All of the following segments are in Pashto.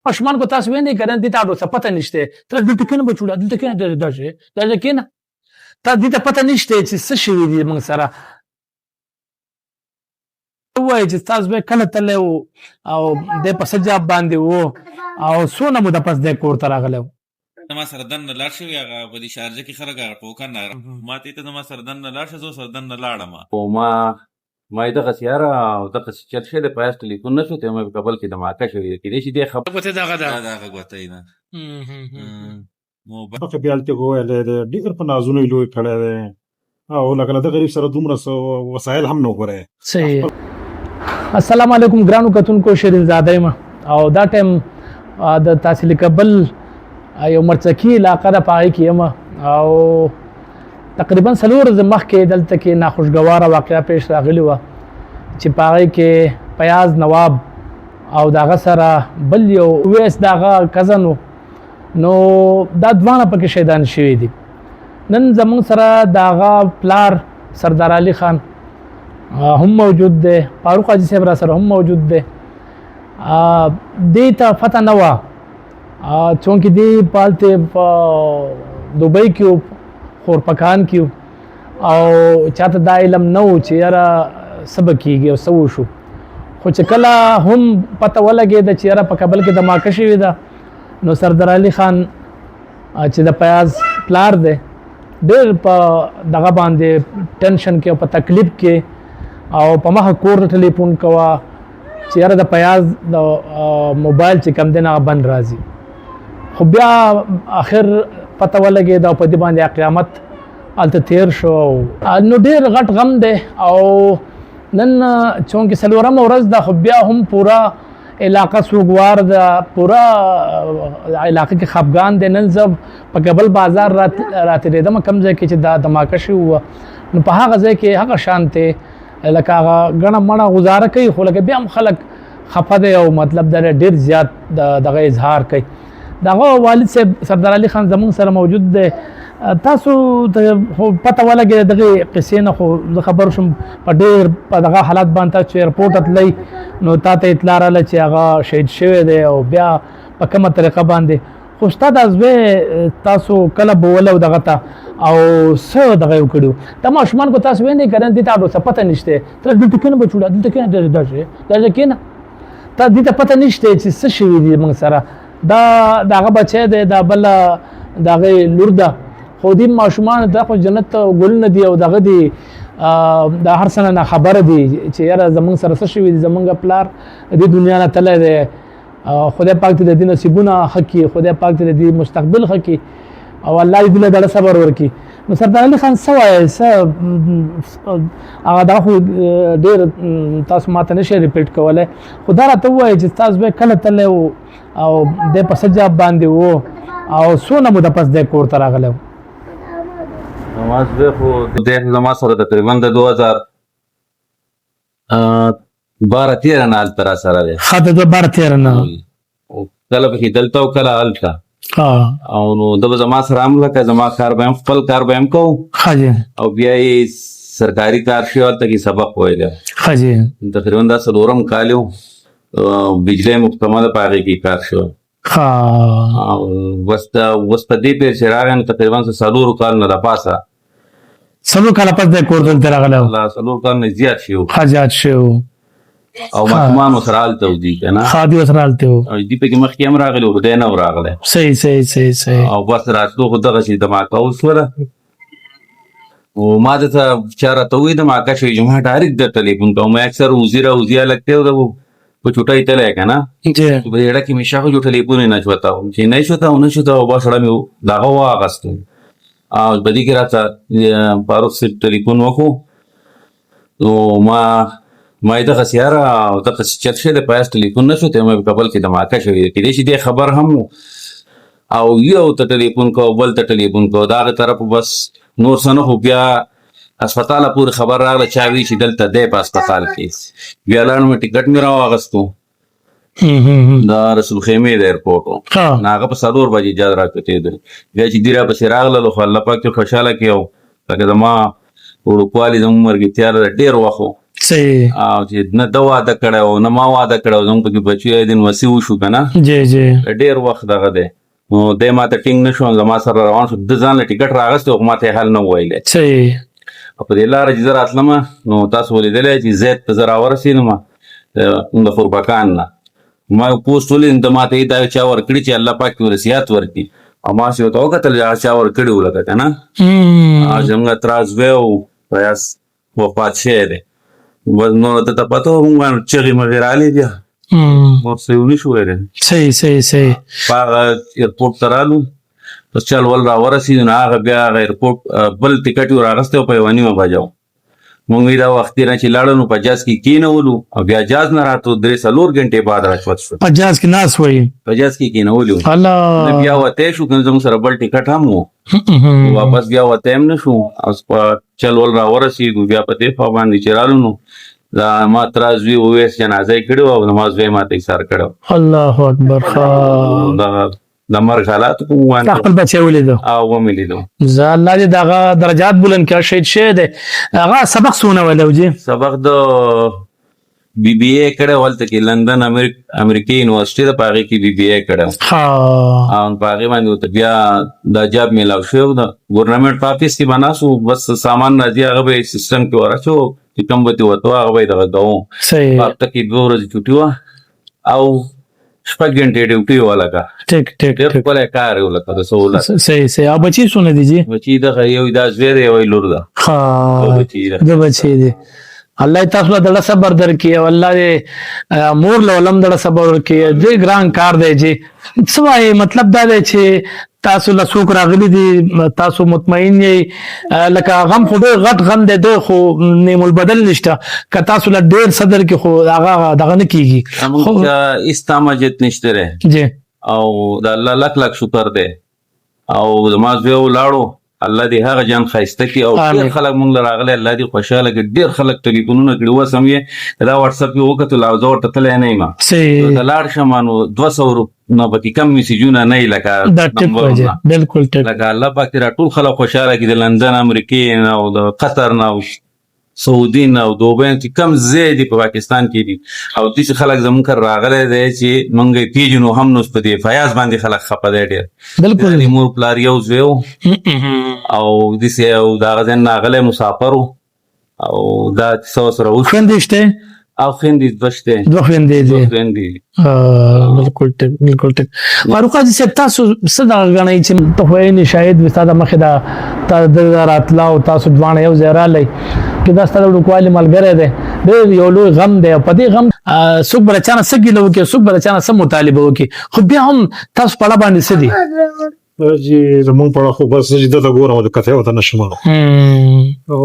ماشومان کو تاسو وینئ که نه دې ته اډو څه پته نشته ته دلته کښېنه بچوړه دلته کښېنه دا کښېنه تا دې ته پته نشته چې څه شوي دي موږ سره ووایي چې تاسو به کله تللی و او دی په څه جاب باندې و او څونه موده پس دی کور ته راغلی و ما سره دننه لاړ شوي هغه په دې شارجه کې خلک هغه ټوکن ما ته زما سره دننه لاړ شه زه سره دننه لاړم او ما یې دغسې یاره او دغسې چل شوی دی په یاس ټلیفون نه شو ته ما په کابل کې دماکه شوې ده کېدای شي دې خبر ګوتې دغه ده دا هغه ګوتۍ ده هغه بیا هلته وویلی دی ډېر په نازونو یې لوی کړی دی او لکه له ده غریب سره دومره وسایل هم نه وګورئ صحیح السلام علیکم ګرانو کتونکو شیرین زاده یم او دا ټایم د تحصیل کابل یو مرڅکي علاقه ده په هغې کې یم او تقریبا 4 ورځې مخکې دلته کې ناخوشګواره واقعه پیش راغلې وه چې په هغې کې پیاز نواب او د هغه سره بل یو ویس د هغه کزن و نو دا دواړه پکې شهیدان شوي دي نن زموږ سره د هغه پلار سردار علي خان هم موجود دی فاروق حاجي صاحب را سره هم موجود دی دې ته فتح نه وه چونکې دې په هلته په دوبۍ کې و خورپکان کې او چاته دا علم نه و چې یاره څه به کېږي او څه وشو خو چې کله هم پته ولګېده چې یاره په کابل کې دماکه شوې ده نو سردار علي خان چې د پیاز پلار دی ډېر په دغه باندې ټینشن کې او په تکلیف کې او په مخه کور ته ټلیفون کوه چې یاره د پیاز د موبایل چې کم دی نه هغه بند راځي خو بیا آخر پته ولګېده او په دې باندې قیامت هلته تیر شو نو ډېر غټ غم دی او نن چونکې 4مه ورځ ده خو بیا هم پوره علاقه سوګوار ده پوره علاقه کې خفګان دی نن زه په کابل بازار راتېرېدم کوم ځای کې چې دا دماکه شوي وه نو په هغه ځای کې هغه شانتې لکه هغه ګڼه مڼه گزاره کوي خو لکه بیا هم خلک خفه دی او مطلب دا ډېر زیات دغه اظهار کوي د هغه والد صاحب سردار علي خان زموږ سره موجود دی تاسو ته خو پته ولګېده دغې قصې نه خو زه خبر شوم په ډېر په دغه حالات باندې تاسو چې ایرپورټ ته تلئ نو تا ته اطلاع راغله چې هغه شهید شوی دی او بیا په کومه طریقه باندې خو ستا دا زوی تاسو کله بولی او دغه ته او څه دغه یې وکړي دا ماشومان کو تاسو وینئ که نه دې ته اډو څه پته نشته ته دلته کښېنه بچوړه دلته کښېنه دا کښېنه تا دې ته پته نشته چې څه شوي دي موږ سره دا د هغه بچی دی دا بله د هغې لور ده خو دې ماشومان دا خو جنت ګلونه دي او دغه دي د هر څه نه خبره دي چې یاره زموږ سره څه شوي دي زموږ پلار دې دنیا نه تللی دی خدای پاک ته د دې نصیبونه ښه کړي خدای پاک ته د دې مستقبل ښه کړي او الله دې له دړه صبر ورکړي نو سردار علي خان څه وایي څه هغه دا خو ډېر تاسو ما ته نشئ ریپیټ کولی خو دا راته ووایي چې تاسو به کله تللی و او دی په څه جاب باندې و او څونه موده پس دی کور ته راغلی و زه خو دی زما سره تقریبا د 2012-13 نه هلته را سره دی ښه د 2012-13 نه کله پکې دلته او کله هلته او نو ده به زما سره هم لکه زما کار به هم خپل کار به هم کوو او بیا یې سرکاري کار شي هلته کې سبق ویلی تقریبا دا 4م کال و بجلی محکمه ده په هغې کې کار شو اوس په دې پیر چې راغی نو تقریبا 4 کال نه دپاسه 4 کاله پس دی کور دلته راغلی و 4 کال نه زیات شي و زیات شي و او ماشومان ورسره هلته و دي که نه دي ورسره هلته و دي پکې مخکې هم راغلي و دی نه و راغلی صحیح او بس راتلو خو دغسې دماکه وشوله او ما دته چا راته ووایي دماکه شوي چې ما ډایرکټ د ټلیفون کوم ما اکثر وزي هلک دی په چوټۍ تللی که نه په دې اړه کې مې شاخو جو ټلیفون یې نه شوته چې نه شوته او بس سړه مې دغه واخیستو او په دې کې راته فاروق صاحب ټلیفون وکړو نو ما یې دغسې یاره او دغسې چت شوی دی په یاس ټلیفون نه شو ته ما په کابل کې دماکه شوې ده کېدای شي دې خبر هم و او یو ته ټلیفون کوو بل ته ټلیفون کوو د هغې طرف بس نور څه نه خو بیا اسپتاله پورې خبر راغله چا وی چې دلته دی په اسپتال کې بیا لاړم ټکټ مې راواغستو د رسول خیمې د ایرپورټ و نو هغه په 4 بجې جاد راکتېدل بیا چې دې راپسې راغلل خو الله پاک ته خوشحاله کړي او لکه زما وړوکوالي زموږ مرګتیا ډېر وخت و صحیح او چې نه د واده کړی او نه ما واده کړی او زموږ پکې بچي دین وسي وشو که نه جی جی ډېر وخت دغه دی نو دی ما ته ټینګ نه شو زما سره روان شو د ځان له ټکټ راغستی او ما ته یې حل نه وویلی صحیح او په دې لاره چې زه راتلمه نو تاسو ولیدلی چې زید ته زه راورسېدم د خوربکان نه ما یو پوسټ ولید ته ما ته یې دا چا ورکړي چې الله پاک یې وصیت ورکړي او ما چې ورته وکتل هغه چا ورکړي وو لکه که نه زموږ تره زوی و پیاس وفات شوی دی بس نو ته ته پته وه مونږ چغې مغې رالې بیا ورسره یې ونه شو ویلی صحیح صحیح صحیح په هغه ایرپورټ ته رالو بس چل ول راورسېدو نو هغه بیا هغه ایرپورټ بل ټکټ یې راغستی و په یوه نیمه بجه و مونږ یې دا وختي نه چې لاړو نو په جاز کې کېنولو او بیا جاز نه راتلو 3-4 غنټې بعد راشوت شو په جاز کې ناست وایي په جاز کې کېنولي وو الله بیا وتی شو که زموږ سره بل ټکټ هم و واپس بیا وتی هم نه شو او په چل ول راورسېدو بیا په دې خوا باندې چې رالو نو دا ما تره زوی اویس جنازه یې کړې وه او زما زوی ما ته ایسار کړی و الله اکبر ښه د مرګ حالاتو په تا خپل بچی ولیدو او ومې لیدو زه الله دې د هغه درجات بلند کړه شهید شوی دی هغه سبق څونه ویلی و جي سبق د بی بی اے کړی و هلته کې لندن امریکې یونیورسټي ده په هغې کې بی بی اے کړی ښه او په هغې باندې ورته بیا دا جاب میلاو شوی و د ګورنمنټ په آفیس کې به ناست و بس سامان راځي هغه به یې سیسټم کې ور اچو چې کوم به ترې ورته و هغه به یې دغه کوو صحیح په هفته کې 2 ورځې چوټي وه او 6 غنټې ډیوټي وه لکه ټیک ټیک ډېر ښکلی کار یې و لکه د سهولت صحیح صحیح او بچی څونه دي جي بچي دغه یو دا زوی دی یو یې لور ده ښه بچي ده د بچی دي الله یې تاسو له دړه صبر درکړي او الله دې مور له ولم دړه صبر ورکړي ډېر ګران کار دی جي څه وایي مطلب دا دی چې تاسو له څوک راغلي دي تاسو مطمئن یې لکه غم خو ډېر غټ غم دی دوی خو نیم البدل نشته که تاسو له ډېر صدر کې خو هغه دغه نه کېږي موږ ته هېڅ تامجد نشته دی جی او د الله لک لک شکر دی او زما زوی ولاړو الله دې هغه جان ښایسته کړي او ډېر خلک مونږ له راغلي الله دې خوشحاله کړي ډېر خلک ټلیفونونه کړي اوس هم یې دا وټساپ یې وکتل او زه ورته تللی نه یم صحیح ته لاړ شم نو 200 نه پکې کم میسیجونه نه وي لکه دا ټیپ وجه بالکل ټیپ لکه الله پاک دې راټول خلک خوشحاله کړي د لندن امریکې نه او د قطر نه او سعودي نه او دوبۍ چې کم ځای دي په پاکستان کې دي او داسې خلک زموږ کره راغلی دی چې موږ یې پېژنو هم نو په دې فیاض باندې خلک خفه دی ډېر بالکل د مور پلار یو زوی و او داسې یو د هغه ځای نه راغلی مسافر و او دا کیسه ورسره وشوه خویندې شته او خویندې دوه شته دوه خویندې دي خویندې بالکل ټیک بالکل ټیک فاروق حاجي صاحب تاسو څه دغه ګڼئ چې ته خو یې شاید وي ستا د مخې د راتله او تاسو دواړه یو ځای رالی چې دا ستا د وړوکوالي ملګری دی ډېر یو لوی غم دی او په دې غم څوک به له چا نه څه ګیله وکړي څوک به له چا نه څه مطالبه وکړي خو بیا هم تاسو په اړه باندې څه دي چې زمونږ په اړه خو بس چې دلته ګورم د کتۍ ورته نه شم او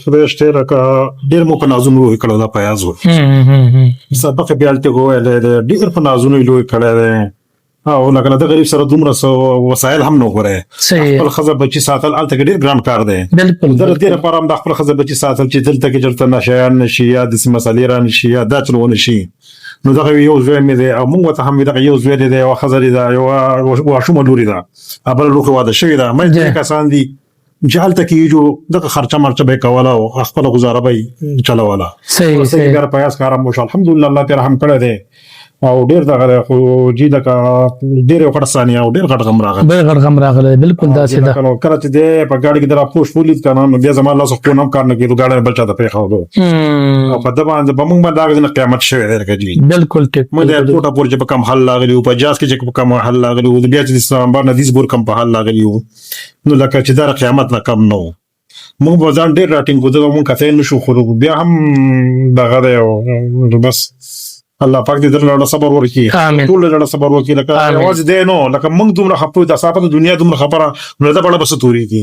خدای شته لکه ډېر مو په نازونو لوی کړی دا پیاز و سبق یې بیا هلته وویلی دی ډېر په نازونو یې لوی کړی دی او لکه د غریب سره دومره وسایل هم نه غواړي خپل ښځه بچي ساتل هلته کې ډېر ګران کار دی بالکل د دې لپاره هم د خپل ښځه بچي ساتل چې دلته کې چېرته نشیان نه شي یا داسې مسلې را نه شي یا دا چل ونه شي نو دغه یو زوی مې دی او موږ ورته هم دغه یو زوی دی یوه ښځه دی ده یوه واشومه لورې ده بله لور واده شوې ده مې کسان دي چې هلته کېږو دغه خرچه مرچه به یې کوله او خپله ګزاره به یې چلوله بیا پیاز کار هم وشو الحمدلله الله پرې رحم کړی دی او ډېر دغه خو جي لکه ډېر یو غټ ثانیه او ډېر غټ غم راغلی ډېر غټ غم راغلی بالکل داسې ده کله چې دی په ګاډي کې د راپوش ولید که نه نو بیا زما لاس خپل هم کار نه کېدو ګاډی بل چا ته پرېښودو او په ده باندې په موږ باندې هغه نه قیامت شوی دی لکه جي بالکل ټیک موږ د ایرپورټه پورې چې په کم حل راغلي وو په جاز کې چې په کم حل راغلي وو بیا چې د اسلامباد نه دیس بور کم په حل راغلي وو نو لکه چې دا قیامت نه کم نه و موږ به ځان ډېر راټینګ کړو دغه موږ کتلی نه شو خو بیا هم دغه دی او بس الله پاک دې در له صبر ورکړي ټول له صبر ورکړي لکه یوازې دی نو لکه موږ دومره خپو د صاحب د دنیا دومره خبره نو دا بڑا بس توري دي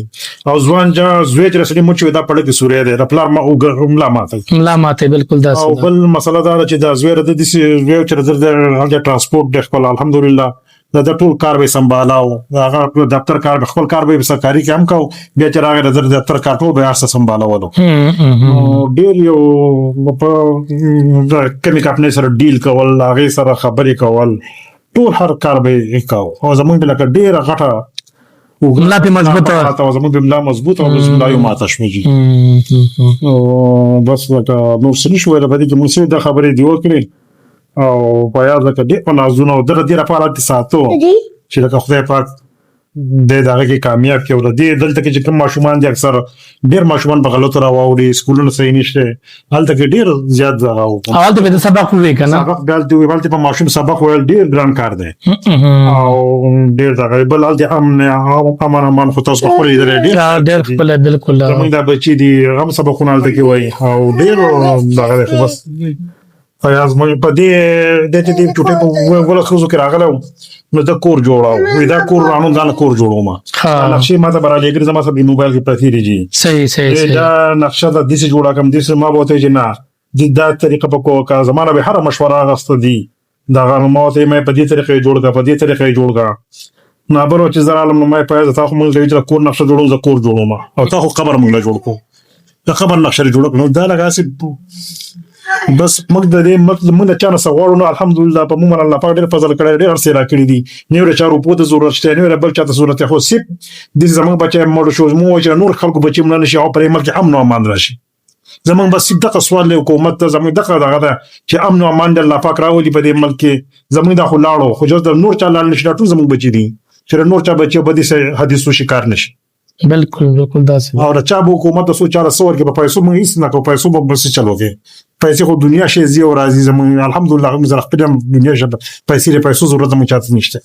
او ځوان جا زوی چې رسلي مو چې دا پړه کې سورې ده خپل ما او ملا ماته بالکل دا او بل مسله دا چې دا زوی د دې زوی چې د ترانسپورت د خپل الحمدلله دا ټول کار به سمبالاو هغه دفتر کار خپل کار به سرکاري کې هم کو بیا چې راغی د دفتر کار ټول به اساس سمبالولو ډېر یو په کمی کمپنۍ سره ډیل کول هغې سره خبرې کول ټول هر کار به یې کاو او زمونږ لکه ډېره غټه ملا پې مضبوطه وه. ماته وه، زموږ د ملا مضبوطه وه، بس ملا یې ماته شوه جي. او بس لکه نور څه نشو ویلی په دې کې، موږ صرف دا خبرې دې وکړې او په یاد لکه ډېر په نازونه او دغه دې لپاره هلته ساتو چې لکه خدای پاک د هغه کې کامیاب کړي. او د دې دلته کې چې کوم ماشومان دي اکثر ډېر ماشومان په غلطو راواوړي، سکولونه صحیح نشته، هلته کې ډېر زیات دغه او هلته به د سبق ووایي که نه، سبق بیا هلته ووایي. هلته په ماشوم سبق ویل ډېر ګران کار دی او ډېر دغه بل هلته امان خو تاسو خپل لیدلی ډېر ډېر ښکلی. بلکل زموږ دا بچي دي هم سبقونه هلته کې وایي او ډېر دغه دی. خو بس فیاض موږ په دې چې دې چوټۍ په ولس ښځو کې راغلی وم نو دا کور جوړاو، وایي دا کور رانو ځان کور جوړوم. نقشې ما ته به رالیږلي، زما سره موبایل کې پرتې دي جي. صحیح دا نقشه ده داسې جوړه کړم، داسې ما به ورته ویل چې نه دا طریقه په کوه زما نه به هره مشوره اخیسته دي دغه. نو ما ورته ویل په دې طریقه یې جوړ کړه، په دې طریقه یې جوړ کړه. نو بل چې زه رالم نو ما یې په تا خو موږ ته ویل چې کور نقشه جوړوم، زه کور جوړوم او تا خو قبر موږ له جوړ کړو، د قبر نقشه یې جوړه کړو. نو دا لږ هسې بس موږ د دې موږ د چا نه څه غواړو نو الحمدلله په موږ باندې الله پاک ډېر فضل کړی، ډېر هر څه یې راکړي دي. نه یې چا روپو ته ضرورت شته، نه یې بل چا ته ضرورت دی، خو صرف داسې زموږ بچی مړ شو، موږ وایو چې نور خلکو بچي مړه نه شي او په دې ملک کې امن او امان راشي. زموږ بس صرف دغه سوال دی حکومت ته، زموږ دغه ده چې امن او امان دې الله پاک راولي په دې ملک کې. زموږ دا خو لاړو، خو جز د نور چا لاړ نه شي، دا ټول زموږ بچي دي چې نور چا بچي به دې حدیثو شکار نه شي. بلکل داسې او د چا به حکومت ته څو چاره څه ورکړي، په پیسو موږ هېڅ نه کوو، پیسو به بس چلو کې پیسې خو دنیا شی ځي او راځي. زموږ الحمدلله موږ سره خپل هم دنیا ژبه پیسې د پیسو ضرورت زموږ چاته نشته،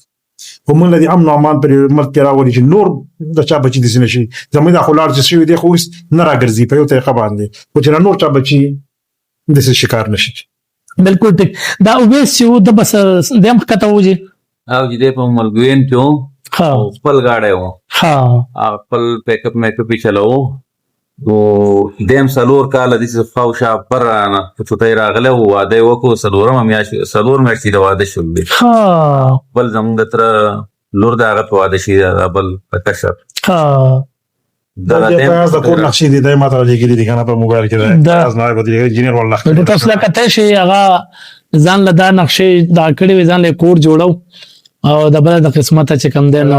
خو موږ له دې امن او امان پر ملک کې راولي چې نور د چا بچي داسې نه شي. زموږ دا خو لاړ چې شوي دی خو هېڅ نه راګرځي په یو طریقه باندې، خو چې نور چا بچي داسې شکار نه شي. بلکل ټیک. دا اوبیس چې و د بس دی هم ښکته و جي او چې دی په ملګوین کې و خپل ګاډی و، خپل پیک اپ میک اپ یې چلو. نو دیم 4 کاله داسې خواوشا پر رانه په چوټۍ راغلی و، واده یې وکړو، 4 میاشتې د واده شول دي. بل زموږ د تره لور د هغه په واده شي، بل په کشر فیاض د کور نقشې دي، دا یې ما ته رالیږلي دي که نه په موبایل کې. فیاض نه انجینر والله تاسو له کتی شي هغه ځان له دا نقشې دا کړې وې، ځان له کور جوړو او د بل د قسمته چې کم دی نو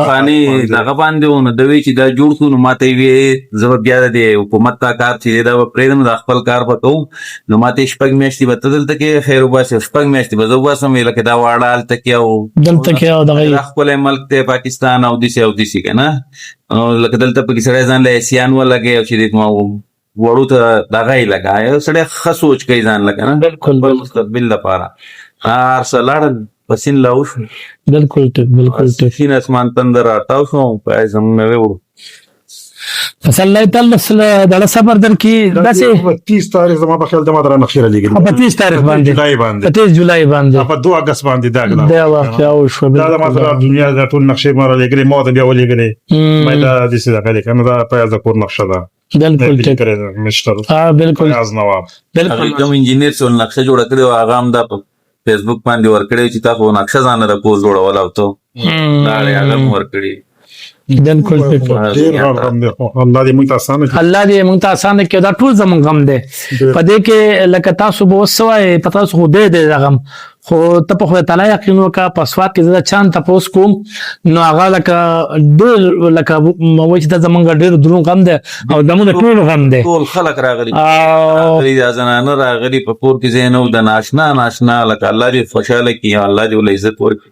خاني دغه باندې و نو د وی چې دا جوړ کړو. نو ما ته یې وې زه به بیا د حکومت تا کار چې دی دا به پرېږدم، دا خپل کار به کوم. نو ما ته یې 6 میاشتې به ته دلته کې خیر وباسې، 6 میاشتې به زه وباسم، لکه دا واړه هلته کې او دلته کې او دغه ښکلی ملک دی پاکستان او داسې که نه. لکه دلته پکې سړی ځان له اسیان ولګی او چې وړو ته دغه یې لګا، سړی ښه سوچ کوي ځان لکه نه بلکل مستقبل لپاره. هر څه لاړل پسین لاو شو. بلکل ټیک سین اسمان تندر راتاو شو په زموږ نه وو. پس الله تعالی دغه صبر درکړي. داسې 30 تاریخ زما په خیال د ما درنه نقشې رالیږلي په 30 تاریخ باندې 30 جولای باندې په 2 اګست باندې دا واقعا وشوه. دا د ما سره دنیا د ټول نقشې ما رالیږلي، ما ته بیا ولېږلې ما دا داسې دغه دی که نه، دا فیاض د کور نقشه ده. بلکل ټیک مشتر بلکل فیاض نواب کوم انجینیر څو نقشه جوړه کړې وه، هغه هم دا په فیسبوک باندې ورکړی چې تا خو نقشه ځانه د کور جوړول او ته لاړې هغه هم ورکړي. بلکل ټیک. الله دې موږ ته اسانه کړي، الله دې موږ ته اسانه کړي. دا ټول زموږ غم دی په دې کې، لکه تاسو به اوس څه وایې په تاسو خو دی دا غم، خو ته په خدای تعالی یقین وکړه. په سواد کې زه د چا نه تپوس کوم نو هغه لکه ډېر لکه وایي چې دا زموږ ډېر دروند غم دی او زموږ د ټولو غم دی. ټول خلک راغلي، دا زنانه راغلي په کور کې ځای نه و، د ناشنا لکه الله دې خوشحاله کړي، الله دې ورله عزت ورکړي.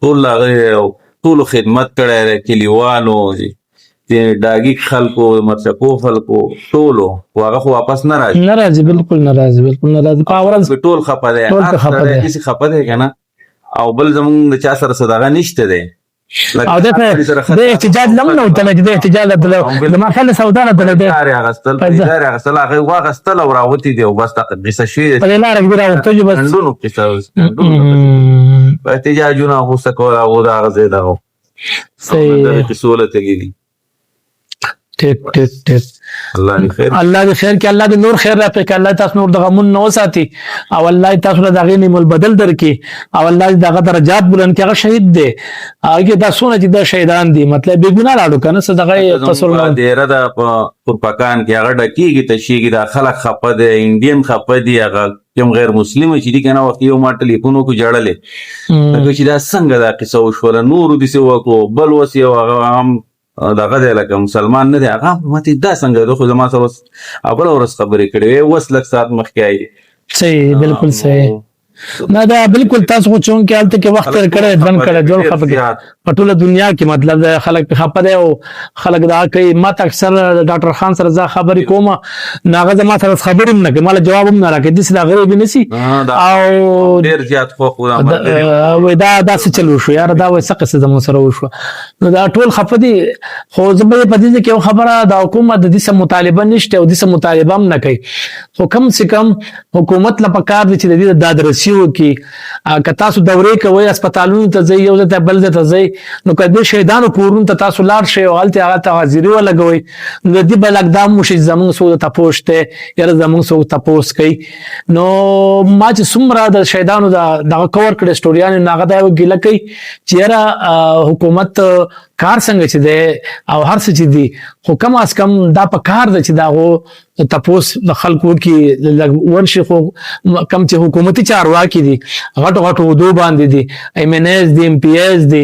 ټول راغلي او ټولو خدمت کړی دی، کلیوالو ډاګي خلکو مرچکو خلکو ټولو، خو هغه خو واپس نه راځي. بلکل نه راځي په ورځ ټول خفه دی، هسې خفه دی که نه. او بل زمونږ د چا سره څه دغه نشته دی او د احتجاج لم نه وتلی چې د احتجاج د ما خیال سودا نه تللی دی، لارې اخیستل هغه یې واخیستل او راوتي دی او بس قصه شوې په دې لاره کې راوتو چې بس ډنډونو قصه په احتجاجونه غوسه کول او د هغه ځای دغه قصو له تللي. ټیک ټیک ټیک الله دې خیر الله دې خیر کې، الله دې نور خیر راپې کې، الله تاسو نور د غمون نه وساتي او الله تاسو له دغه نیمل بدل درکې او الله دې دغه درجات بلند کړي. هغه شهید دی هغه دا سونه چې دا شهیدان دي مطلب به ګناه لاړو کنه صدقه قصور نه ډیره د پاکستان کې هغه ډکیږي تشیږي دا خلک خپه دي انډین خپه دي هغه کوم غیر مسلم چې دي کنه وخت یو ما ټلیفون کو جړلې دا چې دا څنګه دا قصه وشوله نور دي سو کو بل وسی هغه هم دغه دی لکه مسلمان نه دی هغه ماته دا څنګه خو زما سره اول ورځ خبرې کړې وس لک سات مخکې آی صحیح بالکل صحیح نه دا بالکل تاسو چون کې حالت کې وخت کړه ځن کړه جوړ خپګه په ټوله دنیا کې مطلب دا خلک په خپه دي او خلک دا کوي ما ته اکثر ډاکټر خان سره ځا خبرې کوم ناغه ما سره خبرې نه کوي مال جواب هم نه راکړي دي دا غریب نسی او ډیر زیات خو خو دا څه چلو شو یار دا وسه قصه زمو سره وشو نو دا ټول خپه دي خو زبر په دې کې خبره دا حکومت د دې مطالبه نشته او د دې مطالبه هم نه کوي خو کم سے کم حکومت لا پکار دي چې د دې دادرسي وکي که تاسو دورې کوي هسپتالونو ته ځي یو ځای بل ځای ته ځي نو کله شهیدانو کورونو ته تاسو لاړ شئ او هلته هغه ته حاضري ولګوئ نو د دې بل اقدام وشي زموږ سو ته پوښته یاره زموږ سو ته پوښت کوي نو ما چې څومره د شهیدانو دغه کور کړي سټوریان نه هغه دا ګیله کوي چې یاره حکومت کار څنګه چې دی او هر څه چې دی خو کم از کم دا په کار ده چې دا تپوس د خلکو کې ورشي خو کم چې حکومتي چارواکي دي غټو غټو ودو باندې دي ایم ان ایس دي ایم پی ایس دي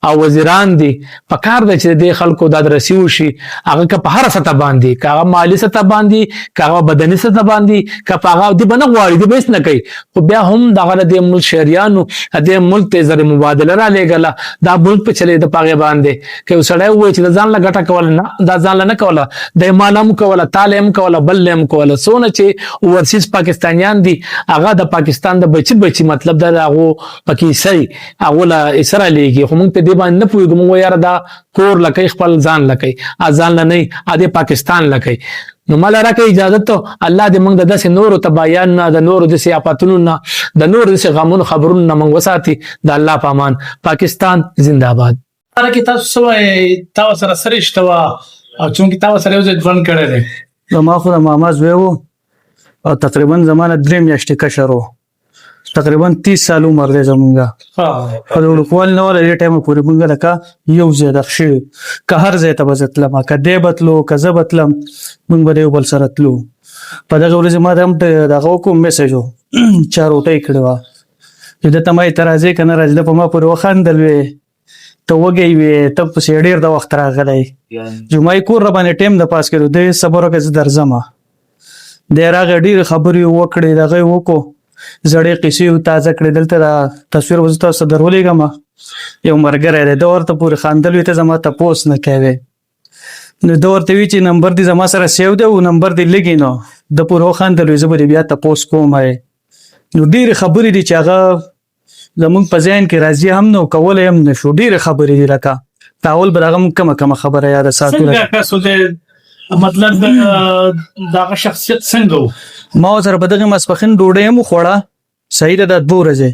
او وزیران دي په کار ده چې د خلکو د درسي وشي هغه که په هر سطح باندې که هغه مالی سطح باندې که هغه بدني سطح باندې که په هغه دی بنه غواړي دی بیس نه کوي خو بیا هم دغه د ملک شهریانو د ملک ته زر مبادله را لېږله دا ملک په چلے د پاغه باندې که وسړی وای چې ځان لا غټه کول نه دا ځان لا نه کوله د مالم کوله تعلیم کوله بل لم کوله سونه چې ورسیس پاکستانیان دي هغه د پاکستان د بچي مطلب دا هغه پکې سي هغه لا اسرائیل کې هم په دې باندې نه پويګم و یاره دا کور لکه خپل ځان لکه ځان نه نه د پاکستان لکه نو مال راکې اجازه ته الله دې موږ د داسې نورو تباین نه د نورو د سیاپاتونو نه د نورو د غمونو خبرونو نه موږ وساتي د الله پامان پاکستان زنده باد کې تاسو سوای تاسو سره سره شتوا او چونکی تاسو سره یو ځای ځوان کړی دی ما خو د ماما زوی و او تقریبا زمانه 3 میاشتې کشر و تقریبا 30 سال عمر دی زمونږه په ورکوال نه ولې ټایم پورې مونږه لکه یو ځای د خشي که هر ځای ته بزتلم که دی بتلو که زه بتلم مونږ به یو بل سره تلو په دغه ورځ ما د دغه کوم میسج و چا روټۍ کړې وه چې دته ما ته راځې که نه راځې ده په ما پورې وخندل وې ته وږی وې ته پسې ډېر د وخت راغلی جمعې کور راباندې ټیم د پاس کړو دی صبر وکړه زه درځمه دی راغی ډېرې خبرې وکړې دغه یې وکړو زړې قیسې تازه کړې دلته دا تصویر به زه تاسو ته درولېږم یو ملګری دی ده ورته پورې خندل وي ته زما تپوس نه کوې نو ده ورته وي چې نمبر دې زما سره سیو دی او نمبر دې لږې نو ده پورې وخندل وي زه به دې بیا تپوس کوم نو ډېرې خبرې دي چې هغه زمونږ په ذهن کې راځي هم نو کولی هم نه شو ډېرې خبرې دي لکه تاول به هغه موږ کمه خبره یاده ساتو څنګه تاسو د مطلب دغه شخصیت څنګه و ما سره په دغه ماسپښین ډوډۍ هم وخوړه صحیح ده د 2 ورځې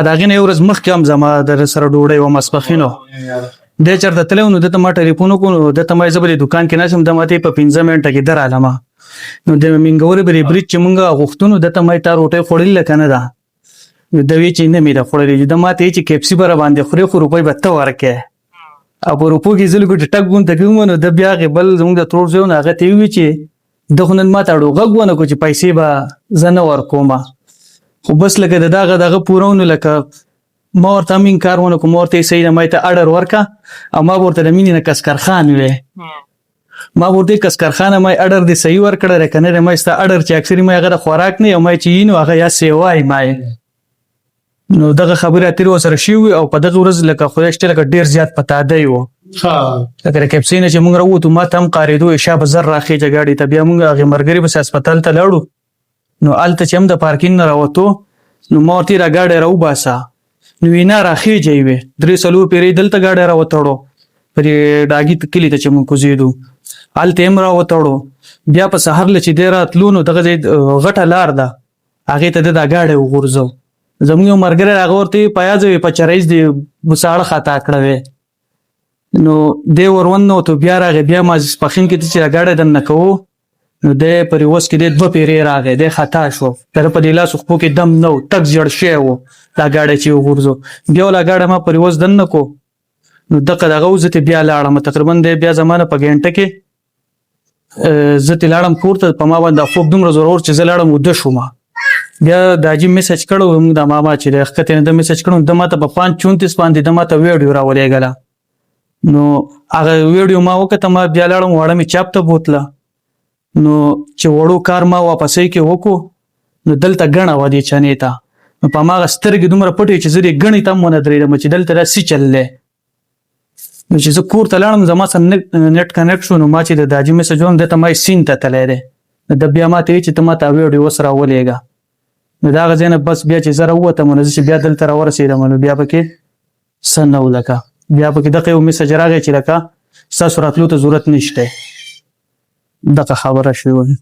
د هغې نه یو ورځ مخکې هم زما در سره ډوډۍ وه ماسپښین و دی چېرته تللی و نو دته ما ټلیفون وکړو نو دته ما زه به د دوکان کې ناست یم ده ما ته یې په 15 منټه کې درالمه نو د مینګورې به برید چې مونږ غوښتو نو دته ما یې تا روټۍ خوړلې لکه نه ده نو د وی چې نه مې ده خوړلې د ما ته چې کیپسي به راباندې خورې خو روپۍ به ته ورکې او په روپو کې زه لږ ټک غونته کوم نو د بیا هغې بل زموږ د ترور زوی نو هغه ته یې ووي چې ده خو نن ما ته اړو غږ ونه کړو چې پیسې به زه نه ورکومه خو بس لکه د دغه پوره ونو لکه ما ورته هم انکار ونه کړو ما ورته یې صحیح ده ما ته اډر ورکړه او ما به ورته د مینې نه کسکرخان وې ما به ورته کسکرخانه ما یې اډر دې صحیح ورکړه دی که نه دی ما یې ستا اډر چې اکثري ما هغه د خوراک نه او ما چې یي نو هغه یا سیوا یې ما یې نو دغه خبرې اترې ورسره شوي وي او په دغه ورځ لکه خدای شته لکه ډېر زیات په تادی و لکه د کیپسي نه چې موږ راووتو ما ته هم قارېدو شا به زر راخېجه ګاډي ته بیا موږ هغې ملګري پسې هسپتال ته لاړو نو هلته چې هم د پارکینګ نه راوتو نو ما ورته را ګاډی راوباسه نو یې نه راخېجه یې وې 3-4 پیرې دلته ګاډی راوتړو پر ډاګي کلي ته چې موږ کوزېدو هلته هم راوتړو بیا په سهار له چې دی راتلو نو دغه ځای غټه لار ده هغې ته د دا ګاډی وغورځو زموږ یو ملګری هغه ورته په یاد وي په چرایز دې ساړه خطا کړه وې نو دی ورون نو ته بیا راغی بیا ماسپښین کې چې راګاډه دننه کوو نو دی پر اوس کې د 2 پیرې راغی دی خطا شو تر په دې لاس خو کې دم نو تک جړ شی وو دا گاډه چې وګورځو بیا ولا گاډه ما پر اوس دننه کو نو دغه غوزه ته بیا لاړم تقریبا دی بیا زمانه په غنټه کې زه ته لاړم کوړه په ما باندې خوب دومره زور چې زه لاړم ود شوم بیا داجی میسج کړو موږ د ماما چې د خطه نه د میسج کړو د ماته په 534 باندې د ماته ویډیو راولېګله نو هغه ویډیو ما وکړه ما بیا لاړم وړم چاپ ته بوتله نو چې وړو کار ما واپسې کې وکړو نو دلته غڼه و دي چنې ته نو په ما سترګې دومره پټې چې زری غڼې ته مونږ درېدم چې دلته راسي چللې نو چې زه کور ته لاړم زما سره نت کنیکټ شو نو ما چې د داجی میسج وم دته ما سین ته تللی دی د بیا ما ته چې ته ما ته ویډیو سره ولېږه نو دا غزنه بس بیا چې زره وته مونږ چې بیا دلته را ورسېدم نو بیا پکې سن نو لکه بیا پکې دغه یو میسج راغی چې لکه تاسو راتلو ته ضرورت نشته دغه خبره شوې